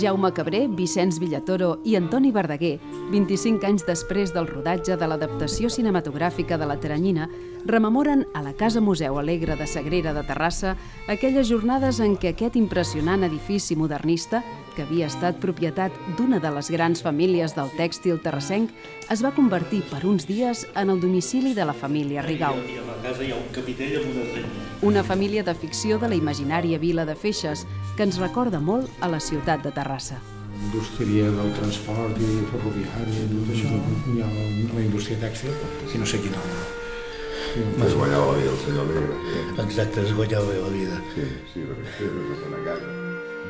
Jaume Cabré, Vicenç Villatoro i Antoni Verdaguer, 25 anys després del rodatge de l'adaptació cinematogràfica de La Teranyina, rememoren a la Casa Museu Alegre de Sagrera de Terrassa aquelles jornades en què aquest impressionant edifici modernista, que havia estat propietat d'una de les grans famílies del tèxtil terrassenc, es va convertir per uns dies en el domicili de la família Rigau. I a la casa hi ha un capitell amb una renya. Una família de ficció de la imaginària vila de Feixes, que ens recorda molt a la ciutat de Terrassa. La indústria del transport i ferroviari i tot això, hi ha la indústria tèxtil i no sé quina altra. Es guanyava la vida el senyor Alegre. Exacte, es guanyava bé la vida. Sí, perquè és una casa.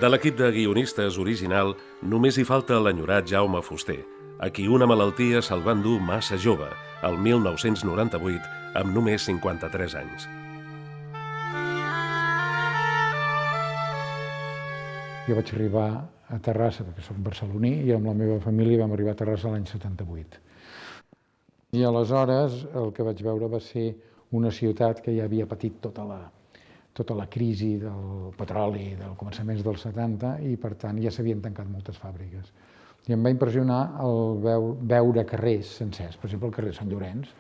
De l'equip de guionistes original només hi falta l'enyorat Jaume Fuster, a qui una malaltia se'l va endur massa jove, el 1998, amb només 53 anys. Jo vaig arribar a Terrassa, perquè soc barceloní, i amb la meva família vam arribar a Terrassa l'any 78. I aleshores el que vaig veure va ser una ciutat que ja havia patit tota la crisi del petroli del començaments dels 70 i, per tant, ja s'havien tancat moltes fàbriques. I em va impressionar el veure carrers sencers, per exemple, el carrer Sant Llorenç.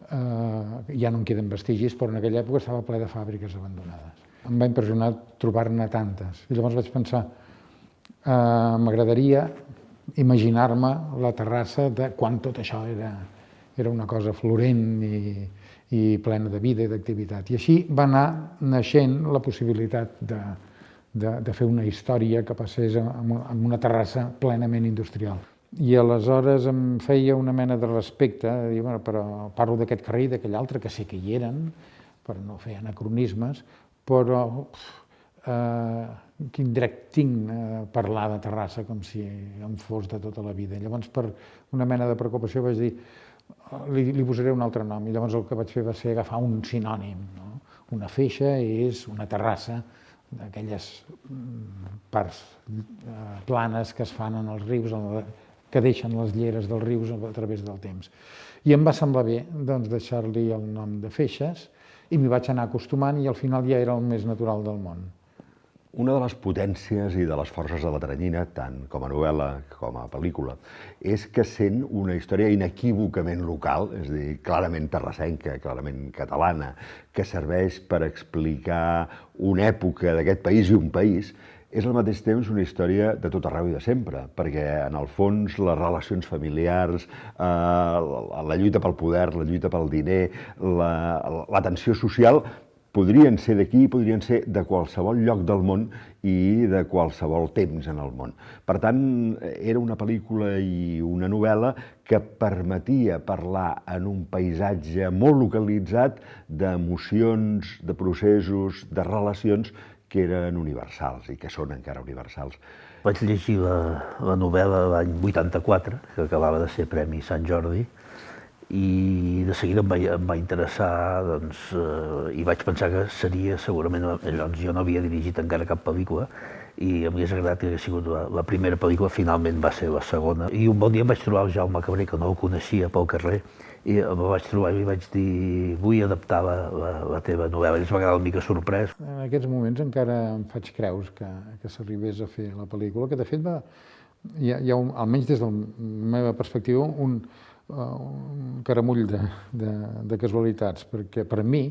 Ja no en queden vestigis, però en aquella època estava ple de fàbriques abandonades. Em va impressionar trobar-ne tantes. I llavors vaig pensar, m'agradaria imaginar-me la Terrassa de quan tot això era una cosa florent i plena de vida i d'activitat. I així va anar naixent la possibilitat de fer una història que passés en una Terrassa plenament industrial. I aleshores em feia una mena de respecte, de dir, bueno, però parlo d'aquest carrer i d'aquell altre, que sé que hi eren, per no fer anacronismes, però quin dret tinc a parlar de Terrassa com si em fos de tota la vida. Llavors, per una mena de preocupació, vaig dir, li posaré un altre nom, i llavors el que vaig fer va ser agafar un sinònim. Una feixa és una terrassa d'aquelles parts planes que es fan en els rius, que deixen les lleres dels rius a través del temps. I em va semblar bé deixar-li el nom de Feixes, i m'hi vaig anar acostumant i al final ja era el més natural del món. Una de les potències i de les forces de La Teranyina, tant com a novel·la com a pel·lícula, és que sent una història inequívocament local, és a dir, clarament terrassenca, clarament catalana, que serveix per explicar una època d'aquest país i un país, és al mateix temps una història de tot arreu i de sempre, perquè en el fons les relacions familiars, la lluita pel poder, la lluita pel diner, la tensió social, podrien ser d'aquí, podrien ser de qualsevol lloc del món i de qualsevol temps en el món. Per tant, era una pel·lícula i una novel·la que permetia parlar en un paisatge molt localitzat d'emocions, de processos, de relacions que eren universals i que són encara universals. Vaig llegir la novel·la l'any 84, que acabava de ser Premi Sant Jordi, i de seguida em va interessar i vaig pensar que seria segurament, llavors jo no havia dirigit encara cap pel·lícula i m'hagués agradat que hagués sigut la primera pel·lícula, finalment va ser la segona. I un bon dia em vaig trobar el Jaume Cabré, que no el coneixia pel carrer, i el vaig trobar i li vaig dir vull adaptar la teva novel·la. Ell es va quedar una mica sorprès. En aquests moments encara em faig creus que s'arribés a fer la pel·lícula, que de fet hi ha, almenys des de la meva perspectiva, un caramull de casualitats, perquè per mi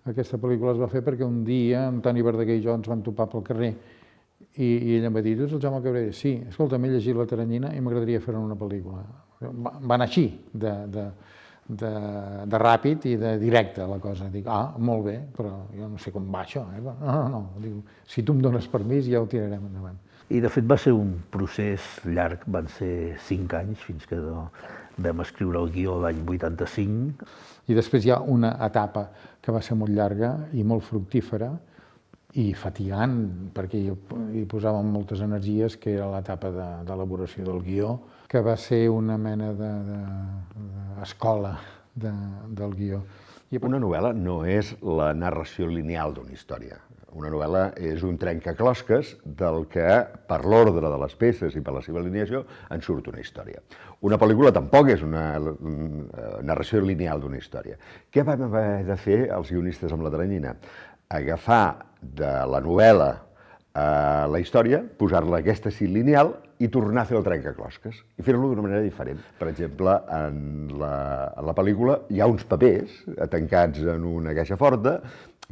aquesta pel·lícula es va fer perquè un dia Antoni Verdaguer i jo ens vam topar pel carrer i ell em va dir, tu ets el Jaume Cabré? Sí, escolta, m'he llegit La Teranyina i m'agradaria fer una pel·lícula. Va anar així, de ràpid i de directe la cosa. Dic, molt bé, però jo no sé com va això. No, diu, si tu em dones permís ja ho tirarem endavant. I de fet va ser un procés llarg, van ser 5 anys fins que vam escriure el guió l'any 85. I després hi ha una etapa que va ser molt llarga i molt fructífera i fatigant, perquè hi posàvem moltes energies, que era l'etapa d'elaboració del guió, que va ser una mena d'escola del guió. Una novel·la no és la narració lineal d'una història. Una novel·la és un trencaclosques del que, per l'ordre de les peces i per la seva alineació, en surt una història. Una pel·lícula tampoc és una narració lineal d'una història. Què vam haver de fer els guionistes amb La Teranyina? agafar de la novel·la la història, posar-la aquesta sí lineal i tornar a fer el trencaclosques i fer-lo d'una manera diferent. Per exemple, en la pel·lícula hi ha uns papers tancats en una caixa forta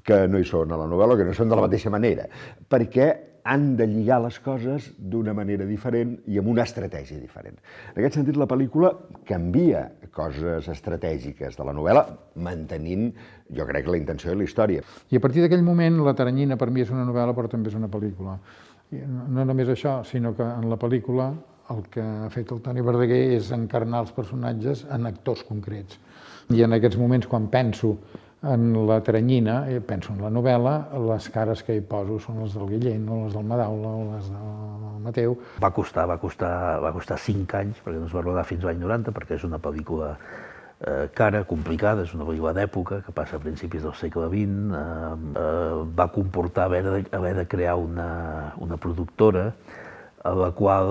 que no hi són a la novel·la, que no són de la mateixa manera, perquè han de lligar les coses d'una manera diferent i amb una estratègia diferent. En aquest sentit, la pel·lícula canvia coses estratègiques de la novel·la, mantenint, jo crec, la intenció de la història. I a partir d'aquell moment, La Teranyina per mi és una novel·la, però també és una pel·lícula. I no només això, sinó que en la pel·lícula el que ha fet el Toni Verdaguer és encarnar els personatges en actors concrets. I en aquests moments, quan penso en La Teranyina, penso en la novel·la, les cares que hi poso són les del Guillén, o les del Madaula, o les del Mateu. Va costar 5 anys, perquè no es va rodar fins l'any 90, perquè és una pel·lícula cara, complicada, és una pel·lícula d'època que passa a principis del segle XX, va comportar haver de crear una productora a la qual,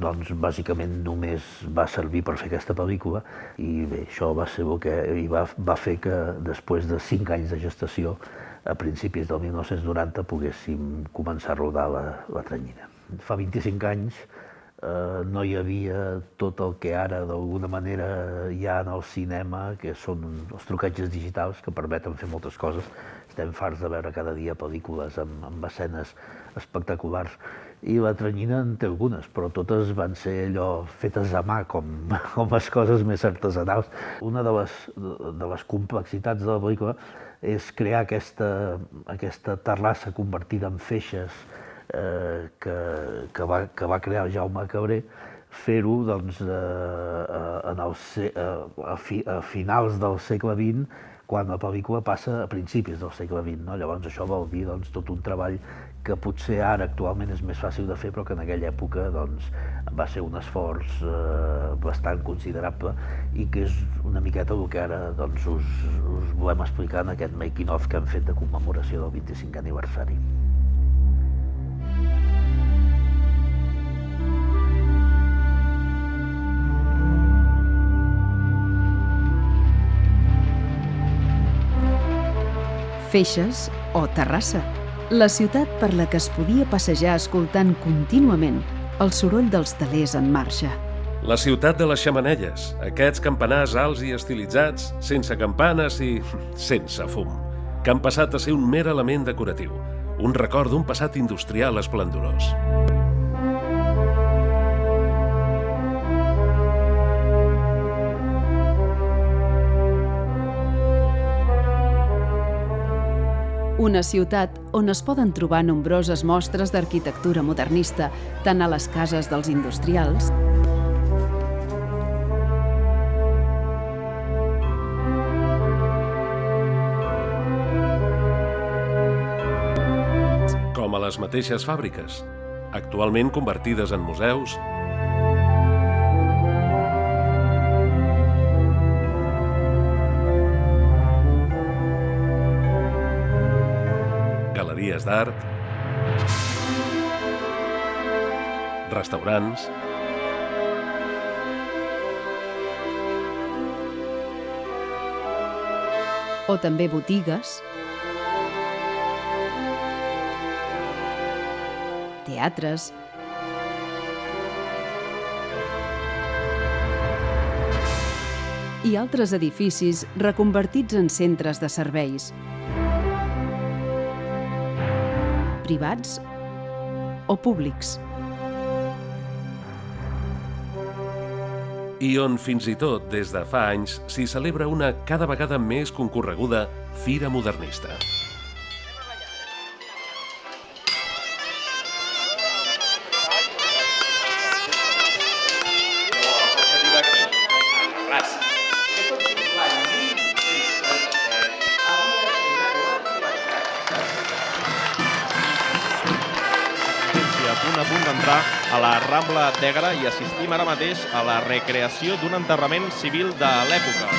doncs, bàsicament només va servir per fer aquesta pel·lícula i bé, això va ser el que va fer que després de 5 anys de gestació, a principis del 1990, poguéssim començar a rodar la Teranyina. Fa 25 anys no hi havia tot el que ara d'alguna manera hi ha en el cinema, que són els trucatges digitals que permeten fer moltes coses. Estem farts de veure cada dia pel·lícules amb escenes espectaculars i la Teranyina en té algunes, però totes van ser allò fetes a mà, com les coses més artesanals. Una de les complexitats de la pel·lícula és crear aquesta terrassa convertida en feixes que va crear Jaume Cabré, fer-ho doncs, a finals del segle XX, quan la pel·lícula passa a principis del segle XX. No? Llavors això vol dir doncs, tot un treball que potser ara actualment és més fàcil de fer, però que en aquella època doncs, va ser un esforç bastant considerable i que és una miqueta el que ara doncs, us volem explicar en aquest making-of que hem fet de commemoració del 25è aniversari. Feixes o Terrassa, la ciutat per la que es podia passejar escoltant contínuament el soroll dels telers en marxa. La ciutat de les xemeneies, aquests campanars alts i estilitzats, sense campanes i sense fum, que han passat a ser un mer element decoratiu, un record d'un passat industrial esplendorós. Una ciutat on es poden trobar nombroses mostres d'arquitectura modernista, tant a les cases dels industrials com a les mateixes fàbriques, actualment convertides en museus, galeries d'art, restaurants, o també botigues, teatres, i altres edificis reconvertits en centres de serveis, privats o públics. I on fins i tot des de fa anys s'hi celebra una cada vegada més concorreguda Fira Modernista. A punt d'entrar a la Rambla d'Ègara i assistim ara mateix a la recreació d'un enterrament civil de l'època.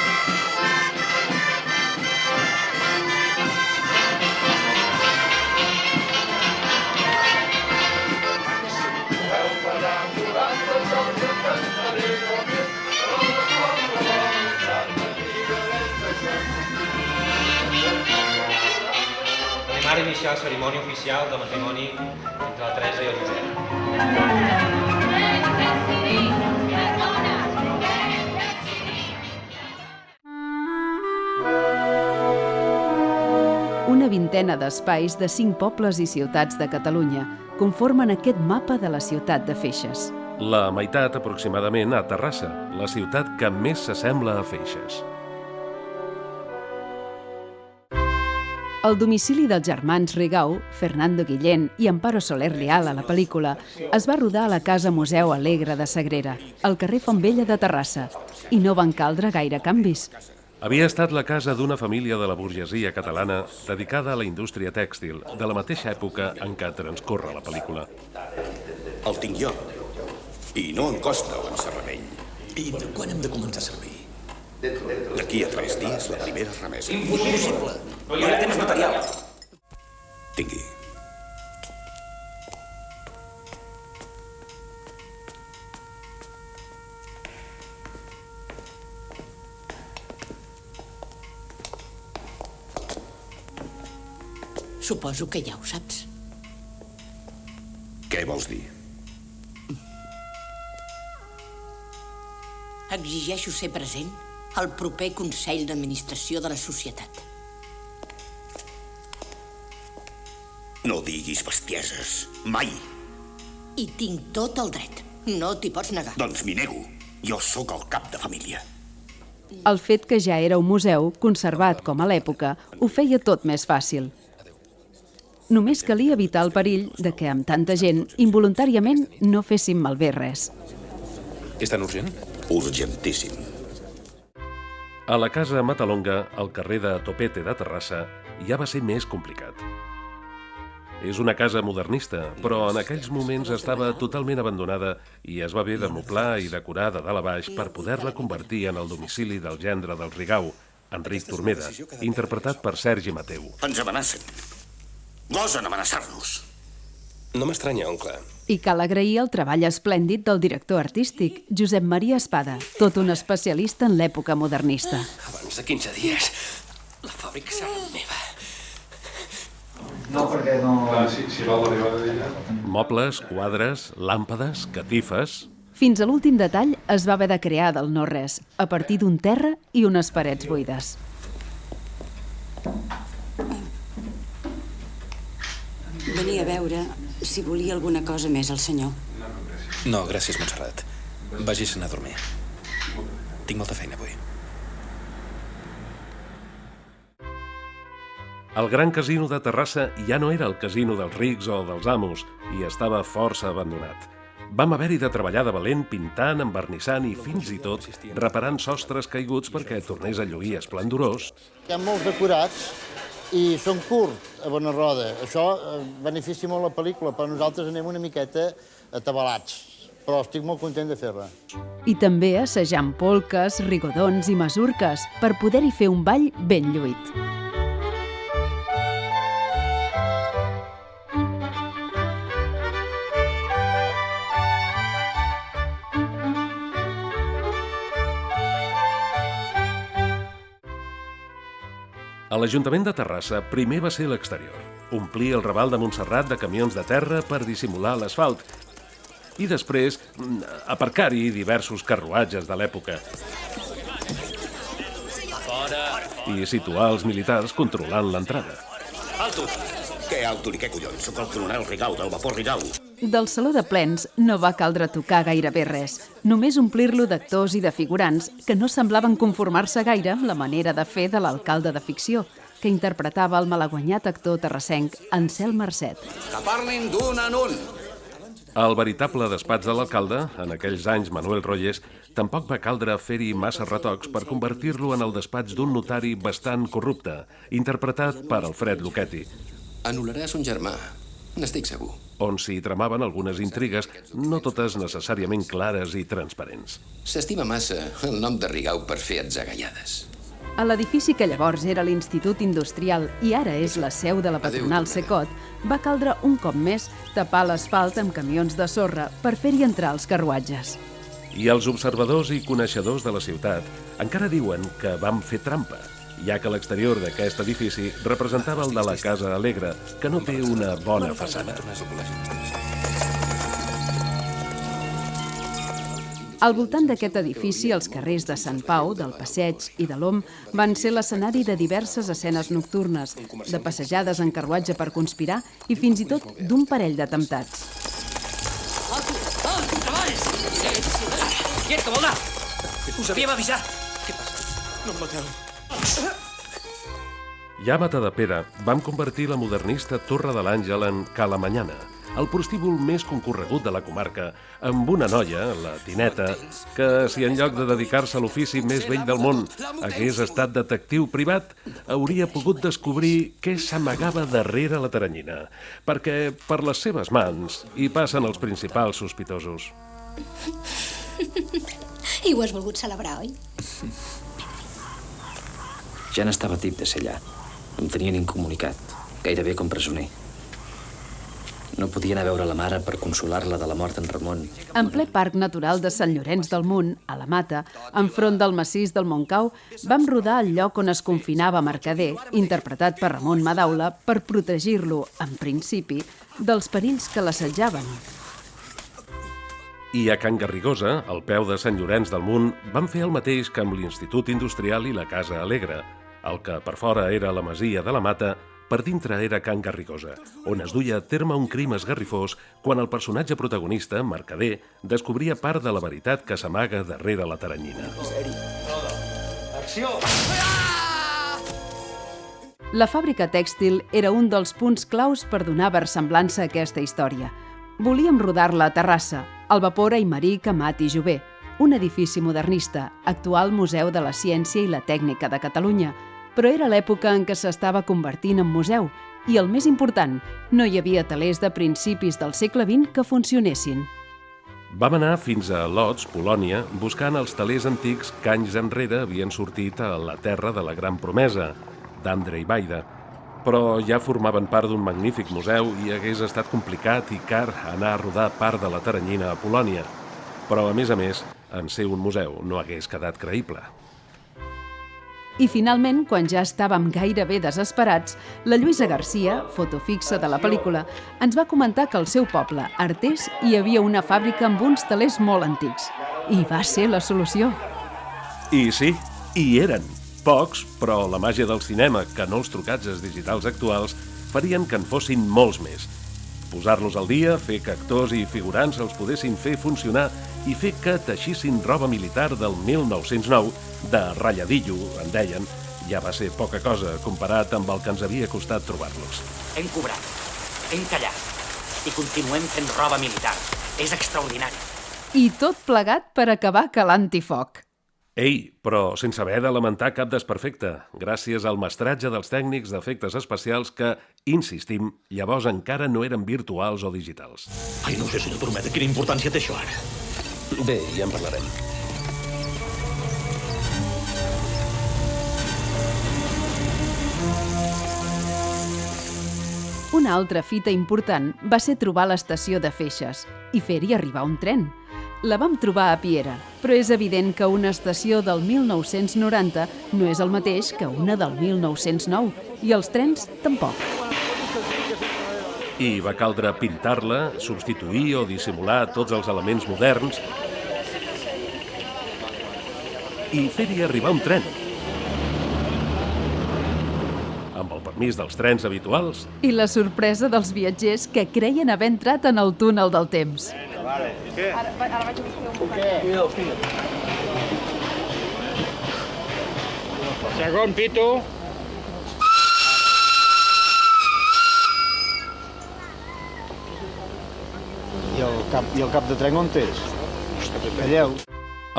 donar a iniciar la cerimònia oficial de matrimoni entre la Teresa i el Josep. Una vintena d'espais de 5 pobles i ciutats de Catalunya conformen aquest mapa de la ciutat de Feixes. La meitat, aproximadament, a Terrassa, la ciutat que més s'assembla a Feixes. El domicili dels germans Rigau, Fernando Guillén i Amparo Soler Leal a la pel·lícula, es va rodar a la Casa Museu Alegre de Sagrera, al carrer Fontvella de Terrassa, i no van caldre gaire canvis. Havia estat la casa d'una família de la burgesia catalana dedicada a la indústria tèxtil, de la mateixa època en què transcorre la pel·lícula. El tinc jo. I no em costa l'encerrament. I quan hem de començar a servir? D'aquí a 3 dies, la primera remesa. Impossible! No hi ha temps material. Tingui. Suposo que ja ho saps. Què vols dir? Exigeixo ser present al proper Consell d'Administració de la Societat. No diguis bestieses. Mai. I tinc tot el dret. No t'hi pots negar. Doncs m'hi nego. Jo sóc el cap de família. El fet que ja era un museu, conservat com a l'època, ho feia tot més fàcil. Només calia evitar el perill de que, amb tanta gent, involuntàriament no féssim malbé res. És tan urgent? Urgentíssim. A la casa Matalonga, al carrer de Topete de Terrassa, ja va ser més complicat. És una casa modernista, però en aquells moments estava totalment abandonada i es va haver de moblar i decorar de dalt a baix per poder-la convertir en el domicili del gendre del Rigau, Enric Turmeda, interpretat per Sergi Mateu. Ens amenacen. Gosen amenaçar-nos. No m'estranya, oncle. I cal agrair el treball esplèndid del director artístic, Josep Maria Espada, tot un especialista en l'època modernista. Abans de 15 dies, la fàbrica serà meva. No, perquè no... Si val l'arribada d'ella... Mobles, quadres, làmpades, catifes... Fins a l'últim detall es va haver de crear del no-res, a partir d'un terra i unes parets buides. Venia a veure si volia alguna cosa més el senyor. No, gràcies, Montserrat. Vagis-se'n a dormir. Tinc molta feina avui. El Gran Casino de Terrassa ja no era el casino dels rics o dels amos i estava força abandonat. Vam haver-hi de treballar de valent pintant, envernissant i fins i tot reparant sostres caiguts perquè tornés a lluir esplendorós. Hi ha molts decorats i són curts a bona roda. Això beneficia molt la pel·lícula, però nosaltres anem una miqueta atabalats. Però estic molt content de fer-la. I també assajant polques, rigodons i masurques per poder-hi fer un ball ben lluït. A l'Ajuntament de Terrassa primer va ser l'exterior. Omplir el Raval de Montserrat de camions de terra per dissimular l'asfalt. I després aparcar-hi diversos carruatges de l'època. I situar els militars controlant l'entrada. Alto! Què alto ni què collons? Soc el coronel Rigau, del vapor Rigau. Del saló de plens no va caldre tocar gairebé res, només omplir-lo d'actors i de figurants que no semblaven conformar-se gaire amb la manera de fer de l'alcalde de ficció, que interpretava el malaguanyat actor terrassenc Anselm Marcet. Que parlin d'un en un. Al veritable despatx de l'alcalde, en aquells anys Manuel Royes, tampoc va caldre fer-hi massa retocs per convertir-lo en el despatx d'un notari bastant corrupte, interpretat per Alfred Luchetti. Anul·laràs un germà, n'estic segur. On s'hi tramaven algunes intrigues, no totes necessàriament clares i transparents. S'estima massa el nom de Rigau per fer atzagaiades. A l'edifici que llavors era l'Institut Industrial i ara és la seu de la patronal Secot, va caldre un cop més tapar l'asfalt amb camions de sorra per fer-hi entrar els carruatges. I els observadors i coneixedors de la ciutat encara diuen que vam fer trampa ja que l'exterior d'aquest edifici representava el de la Casa Alegre, que no té una bona façana. Al voltant d'aquest edifici, els carrers de Sant Pau, del Passeig i de l'Om van ser l'escenari de diverses escenes nocturnes, de passejades en carruatge per conspirar i fins i tot d'un parell d'atemptats. Alto, treballs! Quiet, que vol anar? Us havíem avisat. Què passa? No em mateu. Ja a Matadepera vam convertir la modernista Torre de l'Àngel en Cala Mañana, el prostíbul més concorregut de la comarca, amb una noia, la Tineta, que si en lloc de dedicar-se a l'ofici més vell del món hagués estat detectiu privat, hauria pogut descobrir què s'amagava darrere la teranyina, perquè per les seves mans hi passen els principals sospitosos. I ho has volgut celebrar, oi? Ja n'estava tip de ser allà. Em tenien incomunicat, gairebé com presoner. No podia anar a veure la mare per consolar-la de la mort d'en Ramon. En ple Parc Natural de Sant Llorenç del Munt, a la Mata, enfront del massís del Montcau, vam rodar el lloc on es confinava Mercader, interpretat per Ramon Madaula, per protegir-lo, en principi, dels perills que l'assetjaven. I a Can Garrigosa, al peu de Sant Llorenç del Munt, van fer el mateix que amb l'Institut Industrial i la Casa Alegre. El que per fora era la masia de la Mata, per dintre era Can Garrigosa, on es duia a terme un crim esgarrifós quan el personatge protagonista, Mercader, descobria part de la veritat que s'amaga darrere la teranyina. Acció! La fàbrica tèxtil era un dels punts claus per donar versemblança a aquesta història. Volíem rodar-la a Terrassa, al vapor Aimeric Amat i Jové, un edifici modernista, actual Museu de la Ciència i la Tècnica de Catalunya, però era l'època en què s'estava convertint en museu i, el més important, no hi havia telers de principis del segle XX que funcionessin. Vam anar fins a Lodz, Polònia, buscant els telers antics que anys enrere havien sortit a la terra de la Gran Promesa, d'Andrei Baida, però ja formaven part d'un magnífic museu i hagués estat complicat i car anar a rodar part de la teranyina a Polònia. Però, a més, en ser un museu no hagués quedat creïble. I finalment, quan ja estàvem gairebé desesperats, la Lluïsa Garcia, foto fixa de la pel·lícula, ens va comentar que al seu poble, Artés, hi havia una fàbrica amb uns telers molt antics. I va ser la solució. I sí, hi eren. Pocs, però la màgia del cinema, que no els trucatges digitals actuals, farien que en fossin molts més. Posar-los al dia, fer que actors i figurants els poguessin fer funcionar i fer que teixissin roba militar del 1909, de ratlladillo, en deien, ja va ser poca cosa comparat amb el que ens havia costat trobar-los. Hem cobrat, hem callat i continuem fent roba militar. És extraordinari. I tot plegat per acabar calant-hi foc. Ei, però sense haver de lamentar cap desperfecte, gràcies al mestratge dels tècnics d'efectes especials que, insistim, llavors encara no eren virtuals o digitals. Ai, no sé, senyor Tormeta, quina importància té això ara? Bé, ja en parlarem. Una altra fita important va ser trobar l'estació de Feixes i fer-hi arribar un tren. La vam trobar a Piera, però és evident que una estació del 1990 no és el mateix que una del 1909, i els trens tampoc. I va caldre pintar-la, substituir o dissimular tots els elements moderns i fer-hi arribar un tren. Amb el permís dels trens habituals. I la sorpresa dels viatgers que creien haver entrat en el túnel del temps. Vale, què? Ara vaig a buscar un paquet. Segon, pito. I el cap de tren on és? Calleu.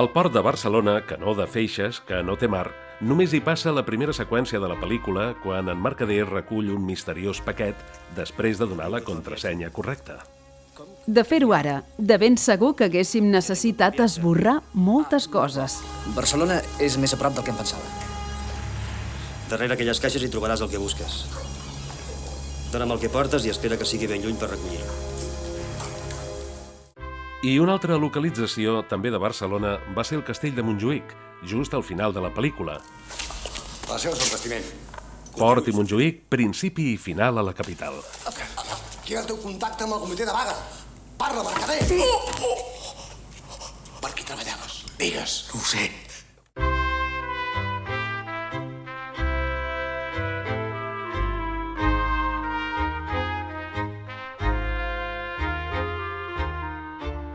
Al port de Barcelona, canó de Feixes, que no té mar, només hi passa la primera seqüència de la pel·lícula quan en Mercader recull un misteriós paquet després de donar la contrasenya correcta. De fer-ho ara, de ben segur que haguéssim necessitat esborrar moltes coses. Barcelona és més a prop del que em pensava. Darrere aquelles caixes hi trobaràs el que busques. Dóna'm el que portes i espera que sigui ben lluny per recollir-ho. I una altra localització, també de Barcelona, va ser el castell de Montjuïc, just al final de la pel·lícula. A la seva sortestiment. Port i Montjuïc, principi i final a la capital. Quin és el teu contacte amb el comitè de vaga? Parla, mercader! Per qui treballaves? Digues. No ho sé.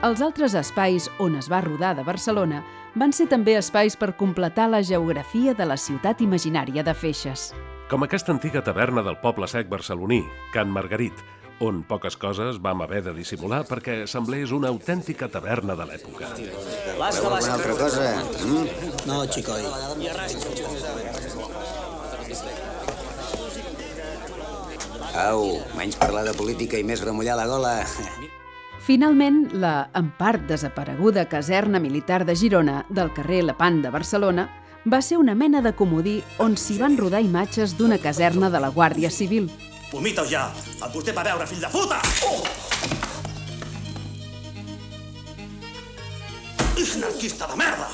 Els altres espais on es va rodar de Barcelona van ser també espais per completar la geografia de la ciutat imaginària de Feixes. Com aquesta antiga taverna del poble sec barceloní, Can Margarit, on poques coses vam haver de dissimular perquè semblés una autèntica taverna de l'època. Voleu alguna altra cosa? No, xicoi. Au, menys parlar de política i més remullar la gola. Finalment, la, en part desapareguda caserna militar de Girona del carrer Lepant de Barcelona va ser una mena de comodí on s'hi van rodar imatges d'una caserna de la Guàrdia Civil. Vomita-ho ja! Et vostè va veure, fill de puta! És anarquista de merda!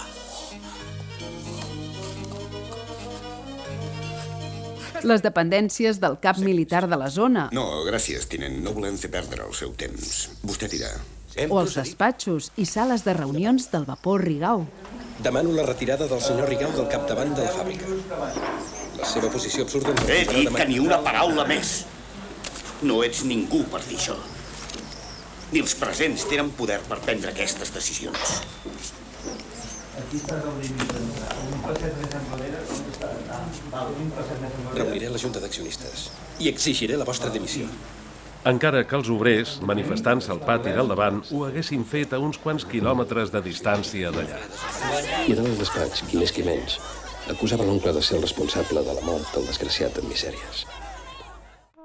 Les dependències del cap militar de la zona No, gràcies, tinent. No volem fer perdre el seu temps. Vostè dirà. o els despatxos i sales de reunions del vapor Rigau. Demano la retirada del senyor Rigau del capdavant de la fàbrica. La seva posició absurda... He dit que ni una paraula més. No ets ningú per dir això. Ni els presents tenen poder per prendre aquestes decisions. Reuniré la Junta d'Accionistes i exigiré la vostra dimissió. Encara que els obrers, manifestant-se al pati del davant, ho haguessin fet a uns quants quilòmetres de distància d'allà. I en el despatx, qui més qui menys, acusava l'oncle de ser el responsable de la mort del desgraciat en misèries.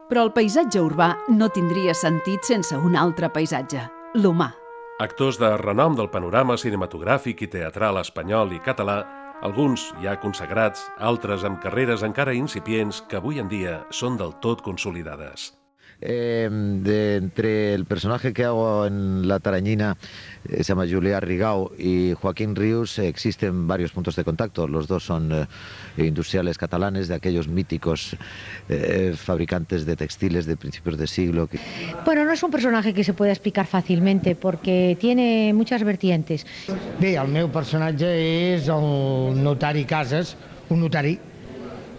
Però el paisatge urbà no tindria sentit sense un altre paisatge, l'humà. Actors de renom del panorama cinematogràfic i teatral espanyol i català, alguns ja consagrats, altres amb carreres encara incipients que avui en dia són del tot consolidades. Entre el personaje que hago en La Tarañina, se llama Julià Rigau, y Joaquín Rius, existen varios puntos de contacto. Los dos son industriales catalanes, de aquellos míticos fabricantes de textiles de principios de siglo. Bueno, no es un personaje que se pueda explicar fácilmente porque tiene muchas vertientes. Bé, el meu personatge és el notari Casas, un notari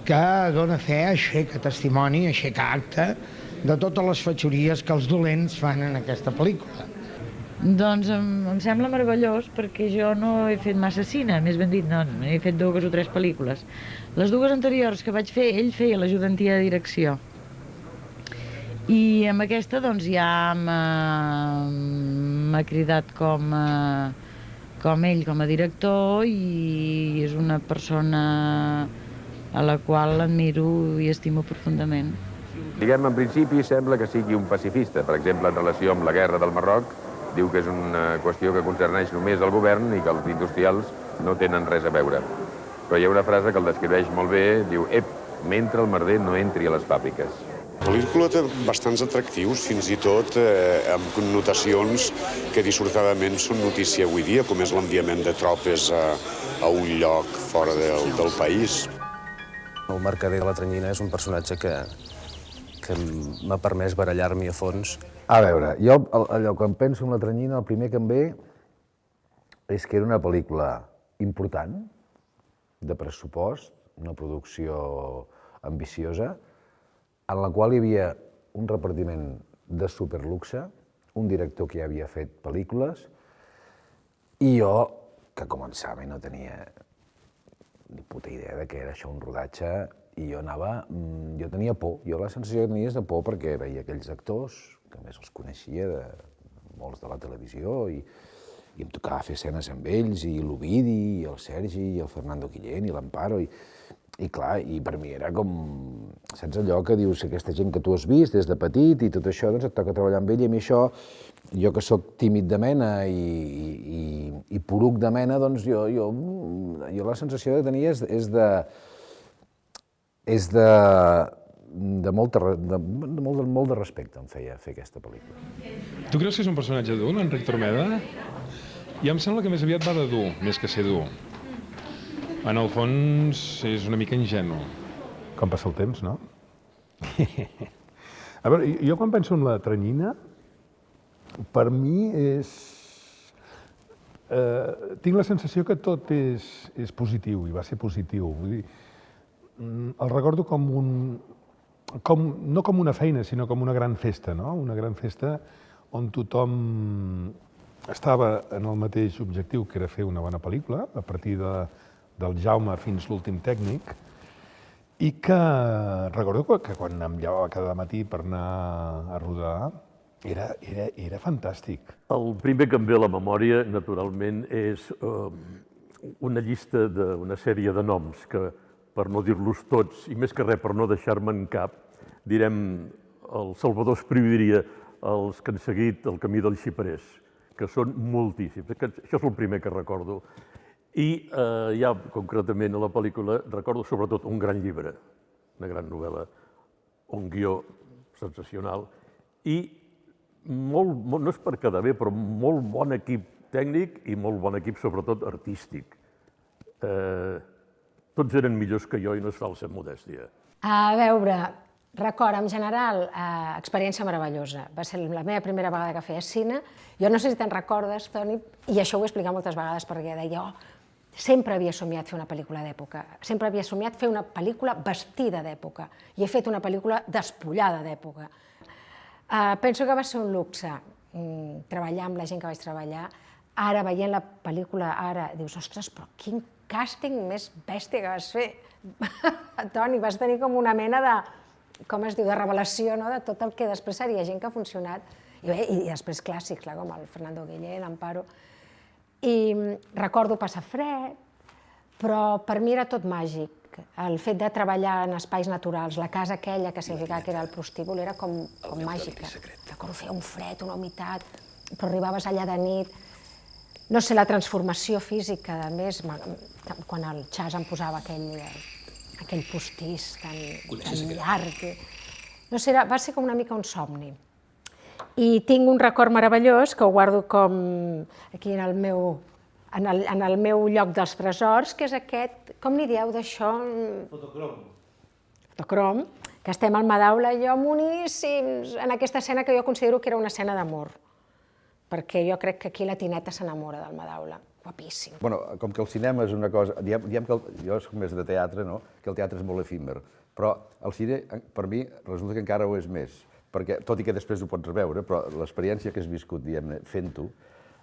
que dona fe, aixeca testimoni, aixeca acte de totes les fatxories que els dolents fan en aquesta pel·lícula. Doncs em sembla meravellós perquè jo no he fet massa cine, més ben dit, no, he fet 2 o 3 pel·lícules. Les 2 anteriors que vaig fer, ell feia l'ajudantia de direcció. I amb aquesta doncs ja m'ha cridat com ell, com a director, i és una persona a la qual admiro i estimo profundament. Diguem, en principi sembla que sigui un pacifista. Per exemple, en relació amb la guerra del Marroc, diu que és una qüestió que concerneix només el govern i que els industrials no tenen res a veure. Però hi ha una frase que el descriveix molt bé, diu: mentre el merder no entri a les fàbriques. La pel·lícula té bastants atractius, fins i tot amb connotacions que dissortadament són notícia avui dia, com és l'enviament de tropes a un lloc fora del país. El mercader de la Tarañina és un personatge que m'ha permès barallar-m'hi a fons. A veure, jo allò que em penso en La Tarañina, el primer que em ve és que era una pel·lícula important, de pressupost, una producció ambiciosa, en la qual hi havia un repartiment de superluxe, un director que ja havia fet pel·lícules, i jo, que començava i no tenia ni puta idea de què era això, un rodatge, i jo tenia por. Jo la sensació que tenia és de por perquè veia aquells actors, que a més els coneixia, molts de la televisió, i em tocava fer escenes amb ells, i l'Ovidi, i el Sergi, i el Fernando Guillén, i l'Amparo, i clar, i per mi era com, saps allò que dius, aquesta gent que tu has vist des de petit i tot això, doncs et toca treballar amb ell, i a mi això, jo que sóc tímid de mena i poruc de mena, doncs jo la sensació que tenia és de molt de respecte em feia fer aquesta pel·lícula. Tu creus que és un personatge dur, l'Enric Tormeda? Ja em sembla que més aviat va de dur, més que ser dur. En el fons és una mica ingenu. Com passa el temps, no? A veure, jo quan penso en la Teranyina, per mi és... Tinc la sensació que tot és positiu, i va ser positiu. Vull dir, el recordo com un... no com una feina, sinó com una gran festa, no? Una gran festa on tothom estava en el mateix objectiu, que era fer una bona pel·lícula, a partir del Jaume fins l'últim tècnic, i que recordo que quan em llevava cada matí per anar a rodar era fantàstic. El primer que em ve a la memòria, naturalment, és una llista d'una sèrie de noms que, per no dir-los tots, i més que res per no deixar-me en cap, direm, el Salvador Espriu diria els que han seguit el camí dels xiprers, que són moltíssims. Això és el primer que recordo. I ja concretament a la pel·lícula recordo sobretot un gran llibre, una gran novel·la, un guió sensacional i no és per quedar bé, però molt bon equip tècnic i molt bon equip sobretot artístic. Tots eren millors que jo i no és falsa modèstia. A veure, record, en general, experiència meravellosa. Va ser la meva primera vegada que feia cine. Jo no sé si te'n recordes, Toni, i això ho he explicat moltes vegades perquè deia, sempre havia somiat fer una pel·lícula d'època, sempre havia somiat fer una pel·lícula vestida d'època, i he fet una pel·lícula despullada d'època. Penso que va ser un luxe treballar amb la gent que vaig treballar. Ara, veient la pel·lícula, dius, ostres, però quin càsting més bèstia que vas fer. Toni, vas tenir com una mena de, com es diu, de revelació, de tot el que després seria gent que ha funcionat. I després clàssics, com el Fernando Guillén, l'Amparo. I recordo passar fred, però per mi era tot màgic. El fet de treballar en espais naturals, la casa aquella que significava que era el prostíbul, era com màgica. Recordo fer un fred, una humitat, però arribaves allà de nit. No sé, la transformació física, a més, quan el Chas em posava aquell postís tan llarg. No sé, va ser com una mica un somni. I tinc un record meravellós, que ho guardo com aquí en el meu lloc dels tresors, que és aquest, com n'hi dieu d'això? Fotocrom. Fotocrom, que estem al Madaula i jo moníssims en aquesta escena que jo considero que era una escena d'amor, perquè jo crec que aquí la Tineta s'enamora del Madaula. Guapíssim. Bueno, com que el cinema és una cosa... Diem que jo soc més de teatre, no? Que el teatre és molt efímer, però el cine, per mi, resulta que encara ho és més. Perquè, tot i que després ho pots reveure, però l'experiència que has viscut, diguem-ne, fent-ho,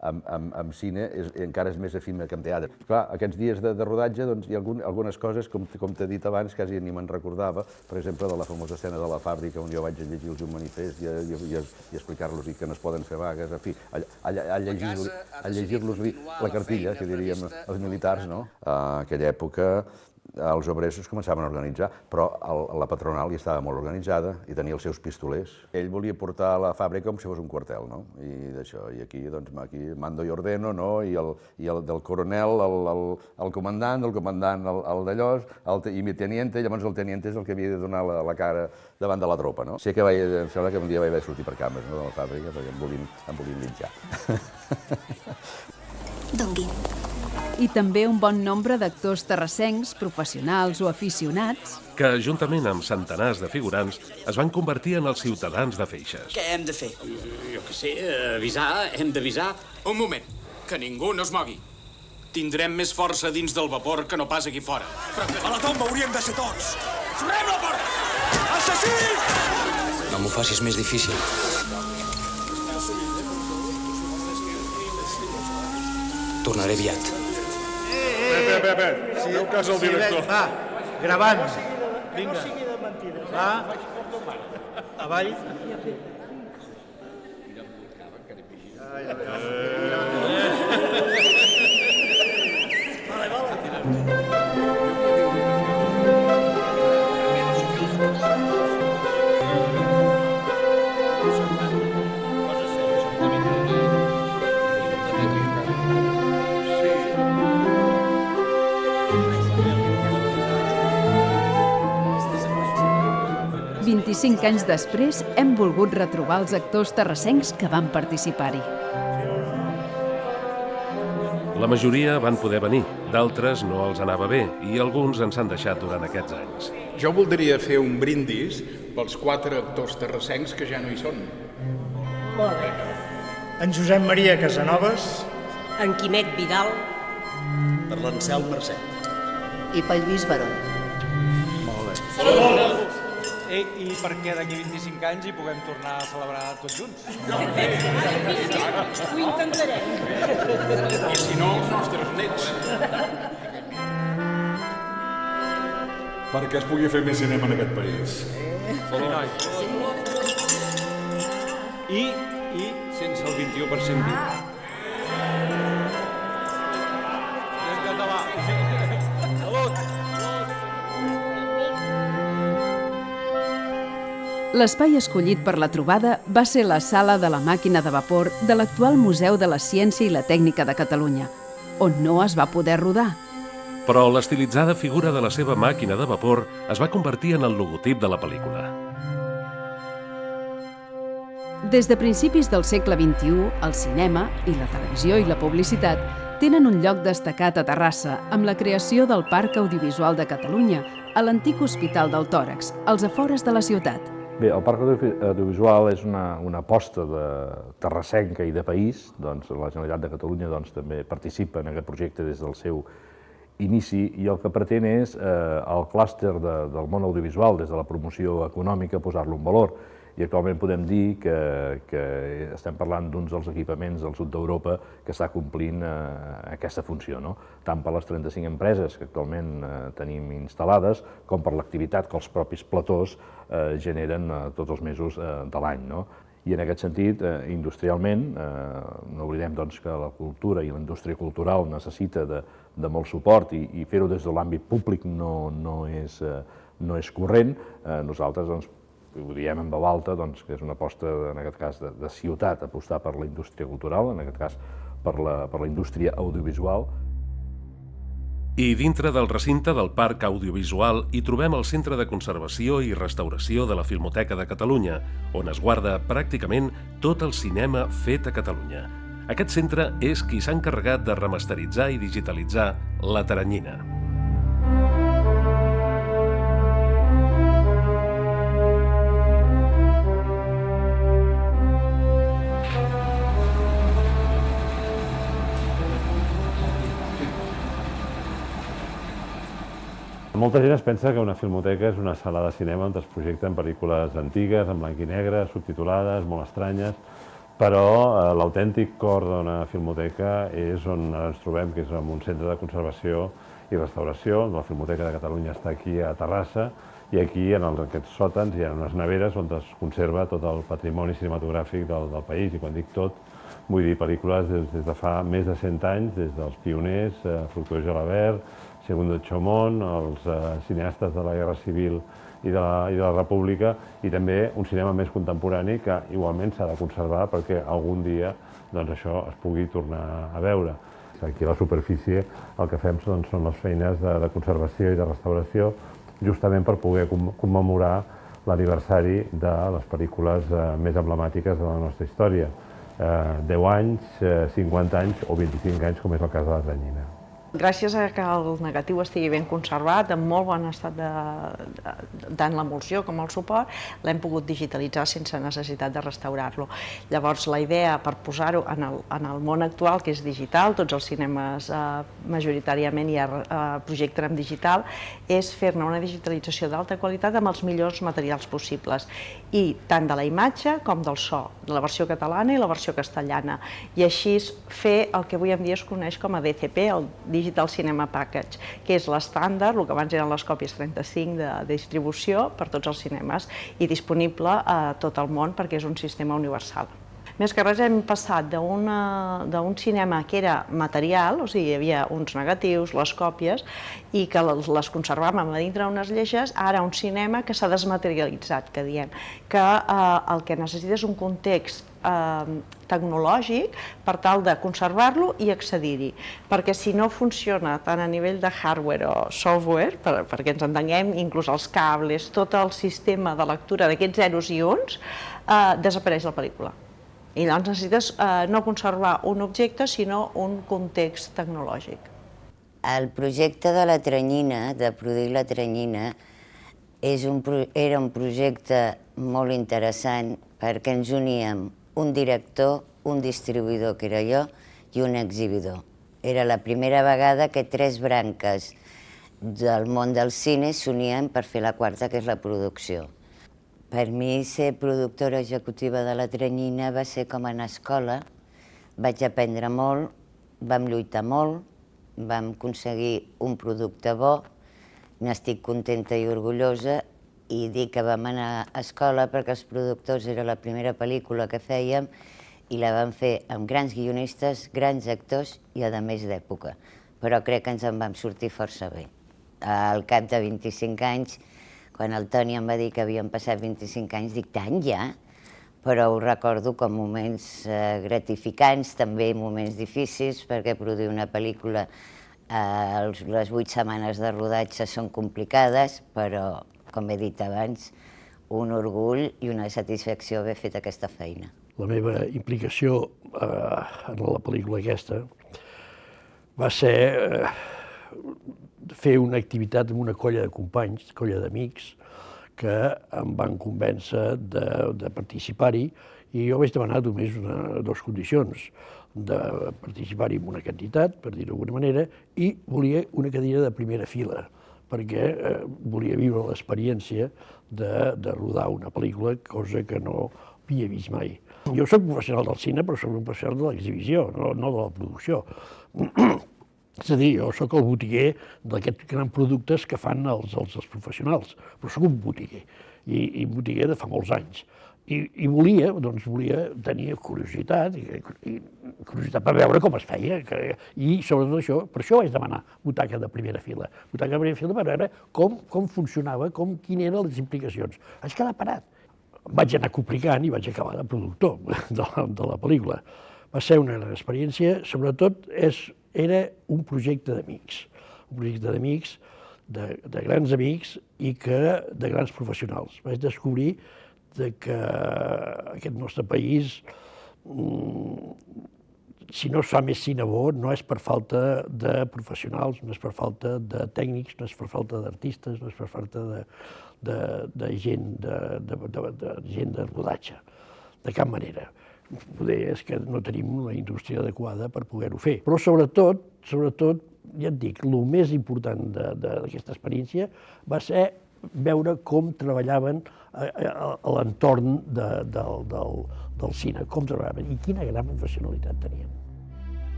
amb cine encara és més efímer que en teatre. Clar, aquests dies de rodatge hi ha algunes coses, com t'he dit abans, quasi ni me'n recordava, per exemple, de la famosa escena de la fàbrica on jo vaig a llegir-los un manifest i explicar-los que no es poden fer vagues, en fi, a llegir-los la cartilla, que diríem els militars, no? A aquella època els obreros es començaven a organitzar, però la patronal hi estava molt organitzada i tenia els seus pistolers. Ell volia portar la fàbrica com si fos un quartel, no? I d'això, i aquí mando y ordeno, no? I del coronel, el comandant, del comandant el d'allò, i mi teniente, llavors el teniente és el que havia de donar la cara davant de la tropa, no? Sé que em sembla que un dia vaig haver de sortir per cames, no?, de la fàbrica, perquè em volien linxar. Dongui. I també un bon nombre d'actors terrassencs, professionals o aficionats, que, juntament amb centenars de figurants, es van convertir en els ciutadans de Feixes. Què hem de fer? Jo què sé, avisar, hem d'avisar. Un moment, que ningú no es mogui. Tindrem més força dins del vapor que no pas aquí fora. A la tomba hauríem de ser tots. Sorrem la porta! Assassí! No m'ho facis més difícil. Tornaré aviat. Feu cas al director. Va, gravant. Vinga. Va. Avall. I 25 anys després, hem volgut retrobar els actors terrassencs que van participar-hi. La majoria van poder venir, d'altres no els anava bé i alguns ens han deixat durant aquests anys. Jo voldria fer un brindis pels 4 actors terrassencs que ja no hi són. Molt bé. En Josep Maria Casanovas. En Quimet Vidal. Per l'Ancel Mercè. I pel Lluís Barón. Molt bé. I per què d'aquí 25 anys hi puguem tornar a celebrar tots junts? Ho intentarem. I si no, els nostres nets. Perquè es pugui fer més cinema en aquest país. I sense el 21% viu. En català. Salut! L'espai escollit per la trobada va ser la sala de la màquina de vapor de l'actual Museu de la Ciència i la Tècnica de Catalunya, on no es va poder rodar. Però l'estilitzada figura de la seva màquina de vapor es va convertir en el logotip de la pel·lícula. Des de principis del segle XXI, el cinema i la televisió i la publicitat tenen un lloc destacat a Terrassa amb la creació del Parc Audiovisual de Catalunya, a l'antic Hospital del Tòrax, als afores de la ciutat. Bé, el Parc Audiovisual és una aposta de terrassenca i de país. Doncs la Generalitat de Catalunya també participa en aquest projecte des del seu inici i el que pretén és el clúster del món audiovisual, des de la promoció econòmica, posar-lo en valor. I actualment podem dir que estem parlant d'uns dels equipaments del sud d'Europa que està complint aquesta funció, tant per les 35 empreses que actualment tenim instal·lades com per l'activitat que els propis platós generen tots els mesos de l'any. I en aquest sentit, industrialment, no oblidem que la cultura i la indústria cultural necessita de molt suport i fer-ho des de l'àmbit públic no és corrent. Nosaltres ho diem en veu alta, que és una aposta, en aquest cas, de ciutat, apostar per la indústria cultural, en aquest cas per la indústria audiovisual. I dintre del recinte del Parc Audiovisual hi trobem el Centre de Conservació i Restauració de la Filmoteca de Catalunya, on es guarda pràcticament tot el cinema fet a Catalunya. Aquest centre és qui s'ha encarregat de remasteritzar i digitalitzar La Teranyina. Molta gent es pensa que una filmoteca és una sala de cinema on es projecten pel·lícules antigues, en blanc i negre, subtitulades, molt estranyes, però l'autèntic cor d'una filmoteca és on ens trobem, que és en un centre de conservació i restauració. La Filmoteca de Catalunya està aquí a Terrassa i aquí, en aquests sòtans, hi ha unes neveres on es conserva tot el patrimoni cinematogràfic del país. I quan dic tot, vull dir pel·lícules des de fa més de 100 anys, des dels pioners, Fructuós Gelabert, Segundo Chomón, els cineastes de la Guerra Civil i de la República, i també un cinema més contemporani que igualment s'ha de conservar perquè algun dia això es pugui tornar a veure. Aquí a la superfície el que fem són les feines de conservació i de restauració justament per poder commemorar l'aniversari de les pel·lícules més emblemàtiques de la nostra història. 10 anys, 50 anys o 25 anys, com és el cas de La Teranyina. Gràcies a que el negatiu estigui ben conservat, en molt bon estat tant l'emulsió com el suport, l'hem pogut digitalitzar sense necessitat de restaurar-lo. Llavors, la idea per posar-ho en el món actual, que és digital, tots els cinemes majoritàriament ja projecten en digital, és fer-ne una digitalització d'alta qualitat amb els millors materials possibles, i tant de la imatge com del so, la versió catalana i la versió castellana, i així fer el que avui en dia es coneix com a DCP, el Digital Cinema Package, que és l'estàndard, el que abans eren les còpies 35 de distribució per tots els cinemes i disponible a tot el món perquè és un sistema universal. Més que res hem passat d'un cinema que era material, o sigui, hi havia uns negatius, les còpies, i que les conservàvem a dintre d'unes lleixes, ara un cinema que s'ha desmaterialitzat, que diem, que el que necessita és un context tecnològic per tal de conservar-lo i accedir-hi, perquè si no funciona tant a nivell de hardware o software, perquè ens entenguem, inclús els cables, tot el sistema de lectura d'aquests zeros i uns, desapareix la pel·lícula. I llavors necessites no conservar un objecte, sinó un context tecnològic. El projecte de la Teranyina, de produir la Teranyina, era un projecte molt interessant perquè ens uníem un director, un distribuïdor, que era jo, i un exhibidor. Era la primera vegada que 3 branques del món del cine s'unien per fer la quarta, que és la producció. Per mi, ser productora executiva de la Teranyina va ser com anar a escola. Vaig aprendre molt, vam lluitar molt, vam aconseguir un producte bo, n'estic contenta i orgullosa, i dic que vam anar a escola perquè els productors era la primera pel·lícula que fèiem i la vam fer amb grans guionistes, grans actors i a més d'època. Però crec que ens en vam sortir força bé. Al cap de 25 anys, quan el Toni em va dir que havien passat 25 anys, dic, tant ja? Però ho recordo com moments gratificants, també moments difícils, perquè produir una pel·lícula les 8 setmanes de rodatge són complicades, però, com he dit abans, un orgull i una satisfacció haver fet aquesta feina. La meva implicació en la pel·lícula aquesta va ser fer una activitat amb una colla de companys, colla d'amics, que em van convèncer de participar-hi, i jo vaig demanar només 2 condicions, de participar-hi amb una quantitat, per dir-ho d'alguna manera, i volia una cadira de primera fila, perquè volia viure l'experiència de rodar una pel·lícula, cosa que no havia vist mai. Jo soc professional del cine, però soc un professional de l'exhibició, no de la producció. És a dir, jo soc el botiguer d'aquests grans productes que fan els professionals, però soc un botiguer, i botiguer de fa molts anys. I volia tenir curiositat per veure com es feia, i sobretot això, per això vaig demanar butaca de primera fila. Butaca de primera fila per veure com funcionava, quines eren les implicacions. Vaig quedar parat. Vaig anar complicant i vaig acabar de productor de la pel·lícula. Va ser una gran experiència, sobretot era un projecte d'amics, de grans amics i de grans professionals. Vaig descobrir que aquest nostre país, si no es fa més cine bo, no és per falta de professionals, no és per falta de tècnics, no és per falta d'artistes, no és per falta de gent de rodatge, de cap manera. Poder és que no tenim la indústria adequada per poder-ho fer. Però sobretot, ja et dic, el més important d'aquesta experiència va ser veure com treballaven a l'entorn del cine, com treballaven i quina gran professionalitat tenien.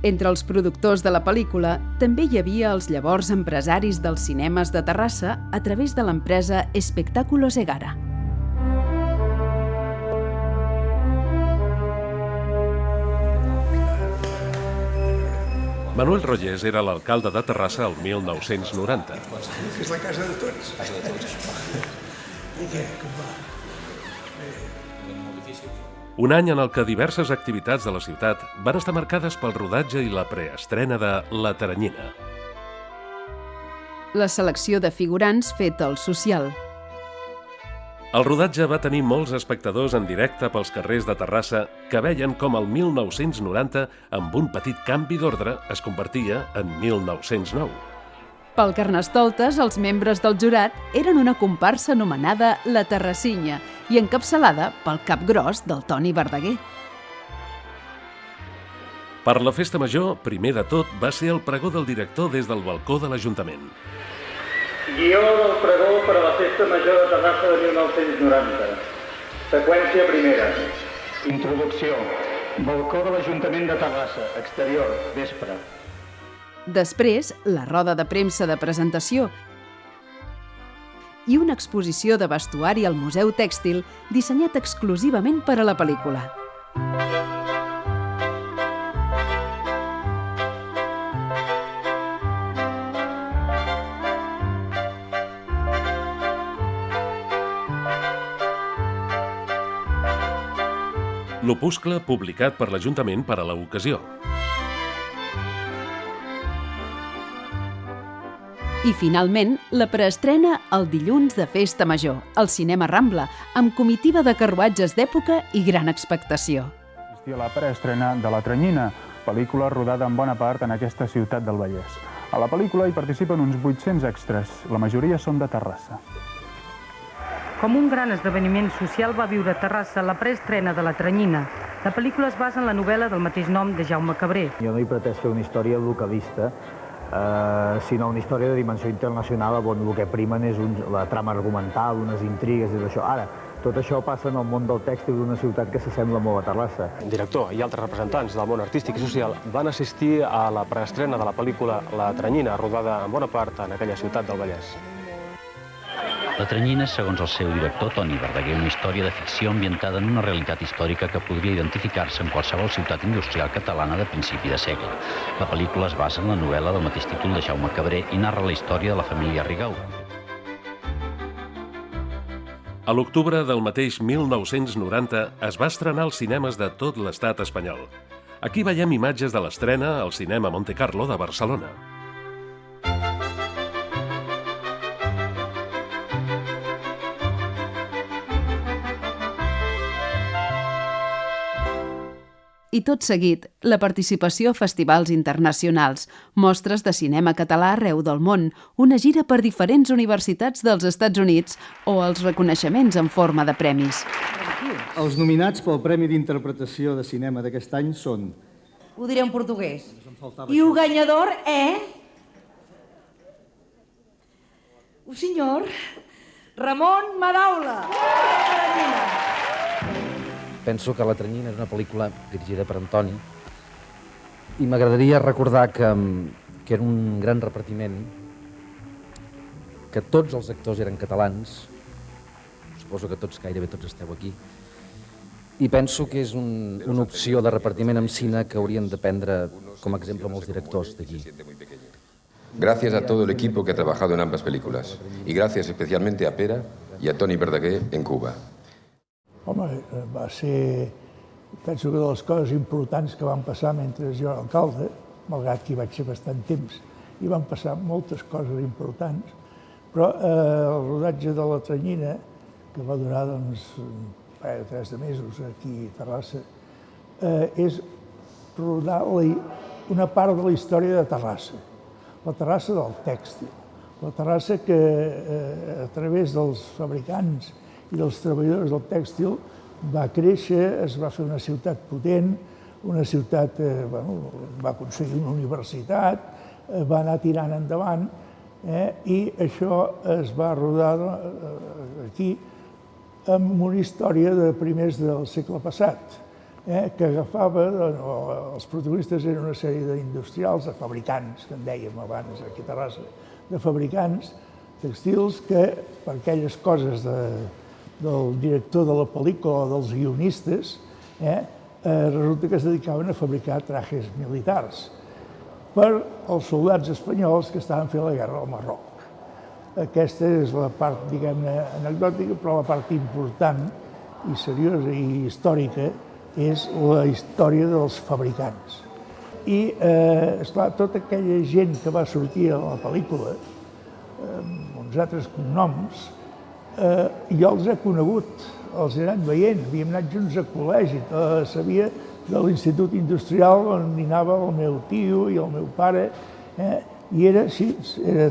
Entre els productors de la pel·lícula també hi havia els llavors empresaris dels cinemes de Terrassa a través de l'empresa Espectáculos Egara. Manuel Rollés era l'alcalde de Terrassa el 1990. És la casa de tots. Casa de tots. I què? Com va? Un any en el que diverses activitats de la ciutat van estar marcades pel rodatge i la preestrena de La Teranyina. La selecció de figurants feta al social. El rodatge va tenir molts espectadors en directe pels carrers de Terrassa que veien com el 1990, amb un petit canvi d'ordre, es convertia en 1909. Pel Carnestoltes, els membres del jurat eren una comparsa anomenada La Terrassinya i encapçalada pel cap gros del Toni Verdaguer. Per la festa major, primer de tot, va ser el pregó del director des del balcó de l'Ajuntament. Guió del pregó per a la festa major de Terrassa de 1990. Seqüència primera. Introducció. Balcó de l'Ajuntament de Terrassa. Exterior. Vespre. Després, la roda de premsa de presentació i una exposició de vestuari al Museu Tèxtil dissenyat exclusivament per a la pel·lícula. L'opuscle publicat per l'Ajuntament per a l'ocasió. I finalment, la preestrena el dilluns de Festa Major, al Cinema Rambla, amb comitiva de carruatges d'època i gran expectació. A la preestrena de La Tranyina, pel·lícula rodada en bona part en aquesta ciutat del Vallès. A la pel·lícula hi participen uns 800 extras, la majoria són de Terrassa. Com un gran esdeveniment social va viure a Terrassa la preestrena de La Tranyina. La pel·lícula es basa en la novel·la del mateix nom de Jaume Cabré. Jo no he pretès fer una història localista, sinó una història de dimensió internacional on el que primen és la trama argumental, unes intrigues i tot això. Ara, tot això passa en el món del tèxtil d'una ciutat que s'assembla molt a Terrassa. El director i altres representants del món artístic i social van assistir a la preestrena de la pel·lícula La Tranyina, rodada en bona part en aquella ciutat del Vallès. La Tranyina, segons el seu director, Toni Verdaguer, una història de ficció ambientada en una realitat històrica que podria identificar-se en qualsevol ciutat industrial catalana de principi de segle. La pel·lícula es basa en la novel·la del mateix títol de Jaume Cabré i narra la història de la família Rigau. A l'octubre del mateix 1990 es va estrenar als cinemes de tot l'estat espanyol. Aquí veiem imatges de l'estrena al Cinema Monte Carlo de Barcelona. I tot seguit, la participació a festivals internacionals, mostres de cinema català arreu del món, una gira per diferents universitats dels Estats Units o els reconeixements en forma de premis. Els nominats pel Premi d'Interpretació de Cinema d'aquest any són... Ho diré en portuguès. E o ganhador é... o senhor Ramon Madaula. Penso que La Tranyina és una pel·lícula dirigida per Antoni i m'agradaria recordar que era un gran repartiment, que tots els actors eren catalans, suposo que gairebé tots esteu aquí, i penso que és una opció de repartiment en cine que haurien de prendre com a exemple molts directors d'aquí. Gracias a todo el equipo que ha trabajado en ambas películas y gracias especialmente a Pera y a Toni Verdaguer en Cuba. Home, va ser, penso que de les coses importants que van passar mentre jo era alcalde, malgrat que hi vaig ser bastant temps, i van passar moltes coses importants, però el rodatge de La Tranyina, que va durar doncs 3 mesos aquí a Terrassa, és rodar una part de la història de Terrassa, la Terrassa del tèxtil, la Terrassa que a través dels fabricants i dels treballadors del tèxtil va créixer, es va fer una ciutat potent, una ciutat, va aconseguir una universitat, va anar tirant endavant, i això es va rodar aquí amb una història de primers del segle passat, que agafava, els protagonistes eren una sèrie d'industrials, de fabricants, que en dèiem abans aquí a Terrassa, de fabricants tèxtils que per aquelles coses del director de la pel·lícula o dels guionistes, resulta que es dedicaven a fabricar trajes militars per als soldats espanyols que estaven fent la guerra al Marroc. Aquesta és la part, diguem-ne, anecdòtica, però la part important i seriosa i històrica és la història dels fabricants. I, esclar, tota aquella gent que va sortir a la pel·lícula, amb uns altres cognoms, jo els he conegut, els he anat veient, havíem anat junts a col·legi, sabia de l'Institut Industrial on hi anava el meu tio i el meu pare, i era així, era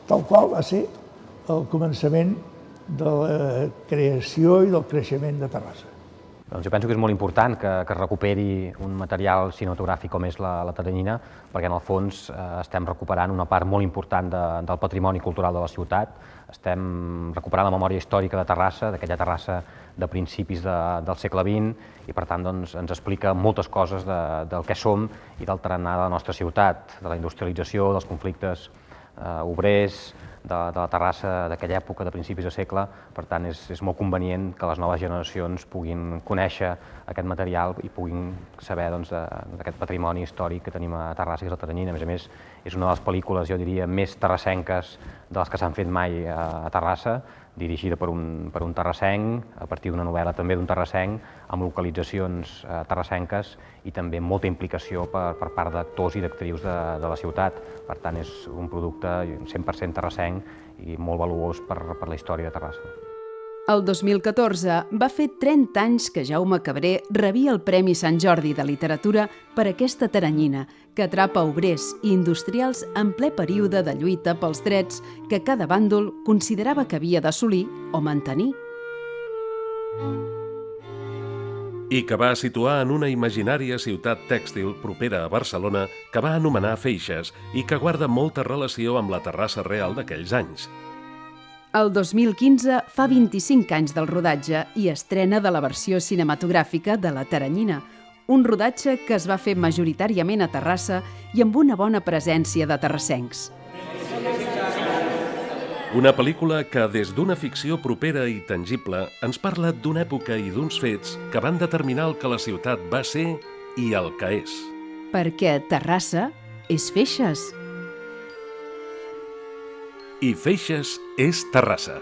tal qual va ser el començament de la creació i del creixement de Terrassa. Doncs jo penso que és molt important que es recuperi un material cinematogràfic com és la Tranyina, perquè en el fons estem recuperant una part molt important del patrimoni cultural de la ciutat, estem recuperant la memòria històrica de Terrassa, d'aquella Terrassa de principis del segle XX, i per tant ens explica moltes coses del que som i del tarannà de la nostra ciutat, de la industrialització, dels conflictes obrers, de la Terrassa d'aquella època de principis de segle. Per tant, és molt convenient que les noves generacions puguin conèixer aquest material i puguin saber d'aquest patrimoni històric que tenim a Terrassa, que és la Tranyina. A més, és una de les pel·lícules, jo diria, més terrassenques de les que s'han fet mai a Terrassa, dirigida per un terrassenc, a partir d'una novel·la també d'un terrassenc, amb localitzacions terrassenques i també molta implicació per part d'actors i d'actrius de la ciutat. Per tant, és un producte 100% terrassenc i molt valuós per la història de Terrassa. El 2014 va fer 30 anys que Jaume Cabré rebia el Premi Sant Jordi de Literatura per aquesta teranyina, que atrapa obrers i industrials en ple període de lluita pels drets que cada bàndol considerava que havia d'assolir o mantenir. I que va situar en una imaginària ciutat tèxtil propera a Barcelona que va anomenar Feixes i que guarda molta relació amb la Terrassa real d'aquells anys. El 2015 fa 25 anys del rodatge i estrena de la versió cinematogràfica de La Teranyina, un rodatge que es va fer majoritàriament a Terrassa i amb una bona presència de terrassencs. Una pel·lícula que, des d'una ficció propera i tangible, ens parla d'una època i d'uns fets que van determinar el que la ciutat va ser i el que és. Perquè Terrassa és Feixes. I Feixes és Terrassa.